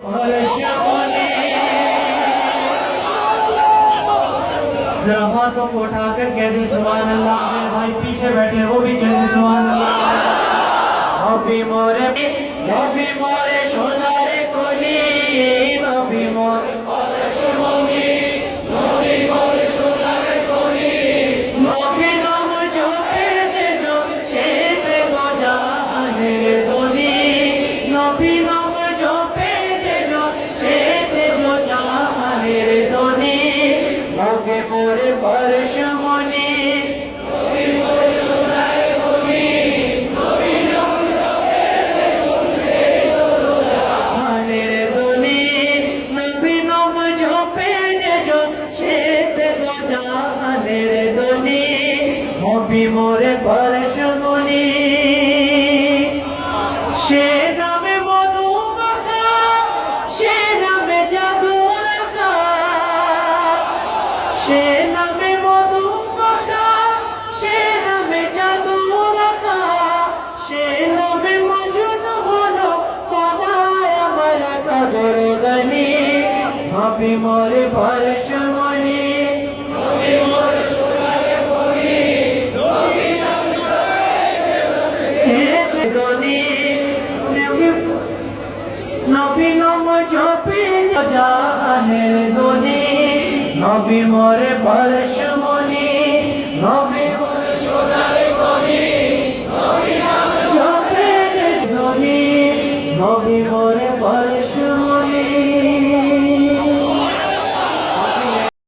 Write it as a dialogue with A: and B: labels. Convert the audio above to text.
A: जरा हाथों को उठाकर कहते सुभान अल्लाह। मेरे भाई पीछे बैठे वो भी कहते सुभान अल्लाह। नबी मोरे सोनारे कोली, नबी मोरे सोनारे कोली, नबी नाम जोपे जो छेते बजाने दोनी, नबी नाम जोपे जो छेते बजाने दोनी, नबी मोरे परशमनी, नबी मोरे सोनारे कोली, नबी नाम जोपे जो छेते बजाने दोनी, नबी नाम जोपे जो छेते बजाने दोनी, नबी मोरे परशमनी। সে নামে মধু মাখা, সে নামে জাদু রাখা, সে নামে মধু মাখা, সে নামে জাদু রাখা, সে নামে মজনু হলো খোদায় আমার কদর গনি, নবী মোরে পরশমনি, নবী মোরে সোনারে কোলি, নবী নাম গনি, নবী নাম জপে জানে দোনি, নবী মোরে পরশ